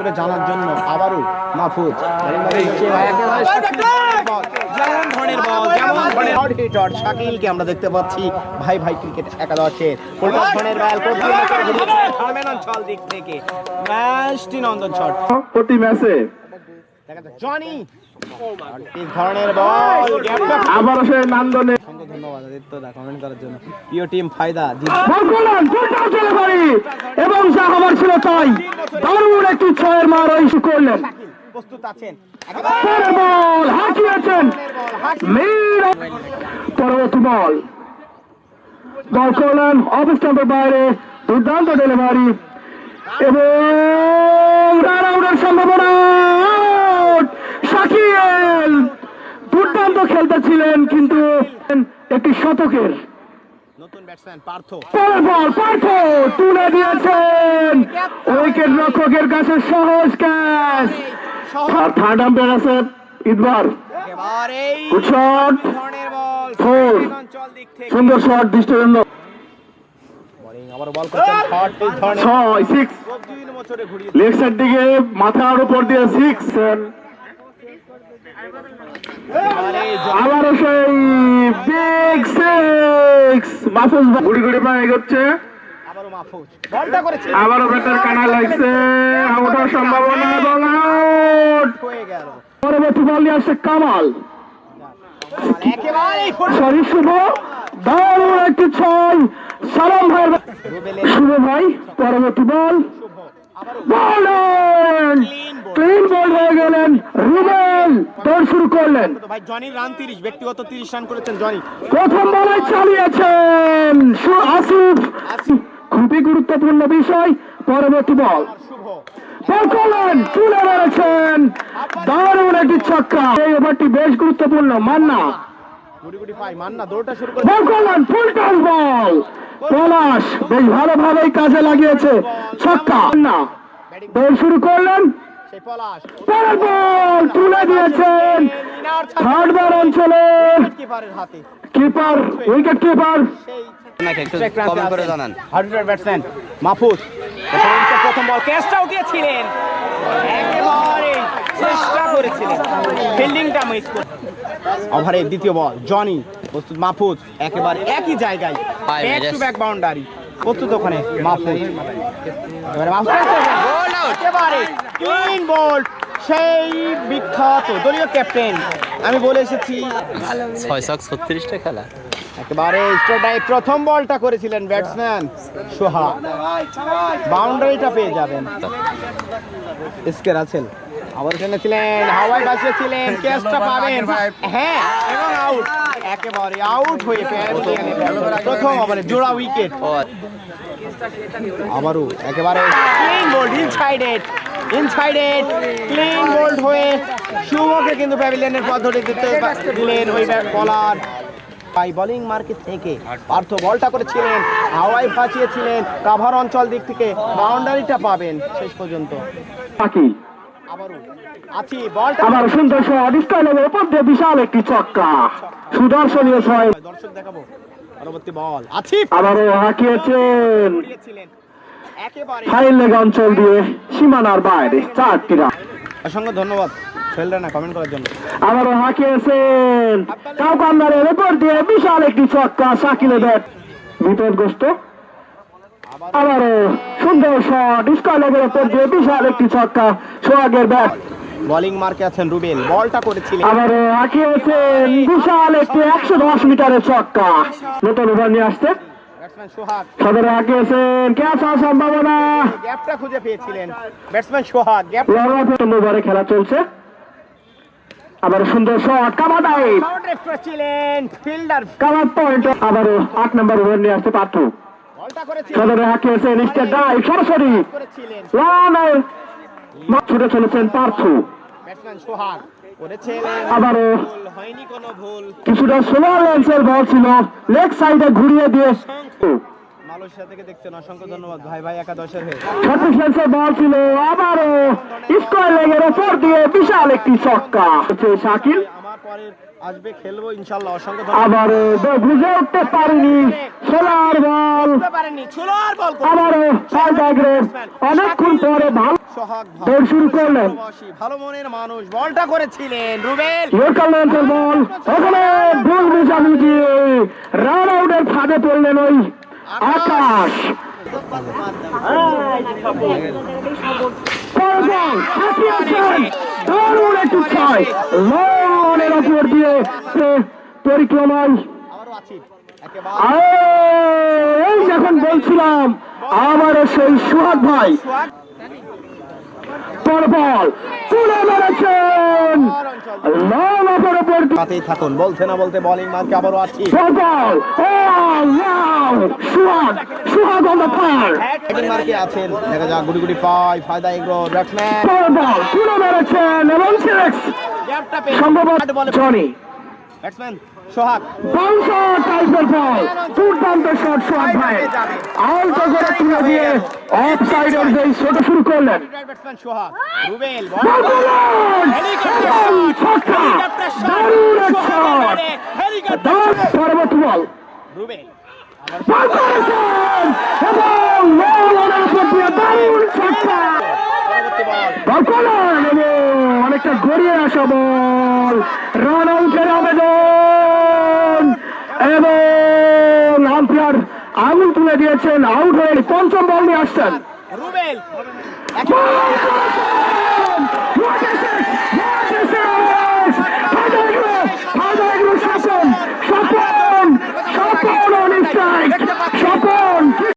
করে জানার জন্য আবারও মাহফুজ শাকিলকে আমরা দেখতে পাচ্ছি ভাই ভাই ক্রিকেট একাদশের অঞ্চল দিক থেকে ম্যাচটি নন্দন শট প্রতি ম্যাচে জনি এই ধরনের বল আবার সে নান্দনে ধন্যবাদ আদিত্য দা কমেন্ট করার জন্য প্রিয় টিম ফায়দা এবং যা হবার ছিল তাই দারুণ একটি ছয়ের মার ইস্যু করলেন। প্রস্তুত আছেন বল হাঁকিয়েছেন পরবর্তী বল বল করলেন অফ স্টাম্পের বাইরে দুর্দান্ত ডেলিভারি এবং রান আউটের সম্ভাবনা। শাকিল দুর্দান্ত খেলতেছিলেন কিন্তু একটি শতকের নতুন ব্যাটসম্যান পার্থ বল পার্থ তুলে দিয়েছেন উইকেট রক্ষকের কাছে সহজ ক্যাচ। আর থার্ড আম্পায়ার আছে ইদবার গুড শট ফোর সুন্দর শট দৃষ্টির জন্য আবার বল করছেন শট এই ধরনের 6 6 লেগ সাইড দিকে মাথার উপর দিয়ে 6 আবারও সেই বিগ 6 মাহফুজ গুড়ি গুড়ি পায়ে গেছে আবারও মাহফুজ বলটা করেছে আবারও ব্যাটার কানা লাগছে আউটের সম্ভাবনা এবং আউট হয়ে গেল। পরবর্তী বল নিয়ে আসছে কামাল একেবারে সরি শুভ দারুণ একটি ছয় সালাম ভাই শুভ ভাই পরবর্তী বল ক্লিন বল হয়ে গেলেন রুবেল দৌড় শুরু করলেন ভাই জনির রান 30 ব্যক্তিগত 30 রান করেছেন জনি প্রথম বলে চালিয়েছেন আসিফ খুবই গুরুত্বপূর্ণ বিষয় পরবর্তী বল বল করলেন তুলে মেরেছেন দারুণ একটি ছক্কা এই ওভারটি বেশ গুরুত্বপূর্ণ মান্না গুড়ি গুড়ি পাই মান্না দৌড়টা শুরু করে বল করলেন ফুল টস বল পলাশ বেশ ভালোভাবেই কাজে লাগিয়েছে ছক্কা না দৌড় শুরু করলেন সেই পলাশ পরের বল তুলে দিয়েছেন থার্ড বার অঞ্চলে কিপারের হাতে কিপার উইকেট কিপার সেই কমেন্ট করে জানান হার্ডওয়ার ব্যাটসম্যান মাহফুজ প্রথম বল ক্যাচটা উঠিয়েছিলেন একেবারে চেষ্টা করেছিলেন ফিল্ডিংটা মিস করে ওভারের দ্বিতীয় বল জনি প্রস্তুত মাহফুজ একেবারে একই জায়গায় ব্যাক টু ব্যাক বাউন্ডারি প্রস্তুত ওখানে মাহফুজ এবারে মাহফুজ একেবারে ক্লিন বল সেই বিখ্যাত দলীয় ক্যাপ্টেন আমি বলে এসেছি 636টা খেলা একেবারে স্ট্রাইক প্রথম বলটা করেছিলেন ব্যাটসম্যান সোহাগ বাউন্ডারিটা পেয়ে যাবেন স্কের আছেন আবার ছিলেন হাওয়ায় বাঁচিয়েছিলেন ক্যাচটা পাবেন হ্যাঁ এবং আউট একেবারে আউট হয়ে প্রথম ওভারে জোড়া উইকেট আবারও একেবারে ক্লিন বোল্ড ইনসাইডেড ক্লিন বোল্ড হয়ে শুভকে কিন্তু প্যাভিলিয়নের পদ্ধতি দিলেন ওই ব্যাট বলার ভাই বোলিং মার্কেট থেকে পার্থ বলটা করেছিলেন হাওয়ায় ফাঁচিয়েছিলেন কাভার অঞ্চল দিক থেকে বাউন্ডারিটা পাবেন শেষ পর্যন্ত বাকি আবারও আছি বলটা আবার সুন্দর শট স্টাইলের উপর দিয়ে বিশাল একটি ছক্কা সুদর্শনীয় ছয় দর্শক দেখাবো পরবর্তী বল আছি আবারও হাঁকিয়েছেন একেবারে ফাইল লেগ অঞ্চল দিয়ে সীমানার বাইরে 4টি রান অসংখ্য ধন্যবাদ সোহেলরা কমেন্ট করার জন্য আবারও হাঁকিয়েছেন কাউকান্দারের উপর দিয়ে বিশাল একটি ছক্কা শাকিলের ব্যাট বিপদগ্রস্ত আবারও সুন্দর শট স্কয়ারের উপর দিয়ে বিশাল একটি ছক্কা সোহাগের ব্যাট বোলিং মার্কে আছেন রুবেল বলটা করেছিলেন আবারও হাঁকিয়েছেন বিশাল একটি 110 মিটারের ছক্কা নতুন ওভার নিয়ে আসতে ব্যাটসম্যান সোহাগ সদরে হাঁকিয়েছেন ক্যাচ হওয়ার সম্ভাবনা গ্যাপটা খুঁজে পেয়েছিলেন ব্যাটসম্যান সোহাগ গ্যাপ ওভারে খেলা চলছে আবার সুন্দর শট কামাদাই বাউন্ডারি করেছিলেন ফিল্ডার কামার পয়েন্ট আবারও 8 নম্বর ওভার নিয়ে আসতে পারতো বলটা করেছিলেন সদরে হাঁকিয়েছেন স্টেট ড্রাইভ সরাসরি করেছিলেন রানে ছুটে চলেছেন পার্থ ব্যাটসম্যান সোহাগ করেছিলেন আবারও হয়নি কোনো ভুল কিছুটা স্লো লেন্সের বল ছিল লেগ সাইডে ঘুরিয়ে দিয়ে মালয়েশিয়া থেকে দেখছেন অসংখ্য ধন্যবাদ ভাই ভাই একাদশের হয়ে 36 লেন্সের বল ছিল আবারও স্কয়ার লেগের উপর দিয়ে বিশাল একটি ছক্কা শাকিল আমার পরের আসবে, খেলবো ইনশাআল্লাহ। অসংখ্য আবার বুঝে উঠতে পারিনি সোলার বল, ধন্যবাদ পারেননি, ছোলার বল করে আবারও অনেকক্ষণ পরে ভালো সোহাগ ভাই দৌড় শুরু করলেন। প্রবাসী, ভালো মনের মানুষ, বলটা করেছিলেন রুবেল। লোকাল লেন্থের বল, ওখানে ভুল বুঝাবুঝি, রান আউটের ফাঁদে পড়লেন ওই আকাশ। পরের বল, হাঁকিয়েছেন, দারুণ একটি ছয়, লনের ওপর দিয়ে পরিক্রমায়। আবারও আছি একেবারে এই যখন বলছিলাম আমারও সেই সুহাগ ভাই সোহাগ পর বল তুলে মেরেছেন, লন ওপর ওপর সাথেই থাকুন, বলতে না বলতে বোলিং মারকে আবারও আছি। পর বল, ও wow, Suhag, Suhag on the fire. Bowling মারকে আছেন, দেখা যাক গুটি গুটি পায় ফায়দা এগ্রো ব্যাটসম্যান পর বল তুলে মেরেছেন এবং সিক্স, গ্যাপটা পেয়ে সম্ভবত জনি ব্যাটসম্যান সোহাগ বাউন্সার টাইপের বল, দুর্দান্ত শট সুহাগ ভাই, আউট করে তুলে দিয়ে অফ সাইডের যে শট শুরু করলেন। ব্যাটসম্যান সোহাগ রুবেল বল করলেন, এবং ছক্কা, দারুণ এক শট, পরবর্তী বল রুবেল বল করেছেন এবং লনের উপর দিয়ে দারুণ ছক্কা, পরবর্তী বল বল করলেন এবং অনেকটা গড়িয়ে আসা বল, রান আউটের আবেদন এবং আম্পায়ার আঙুল তুলে দিয়েছেন, আউট হয়ে পঞ্চম বল নিয়ে আসছেন। রুবেল বল করেছেন,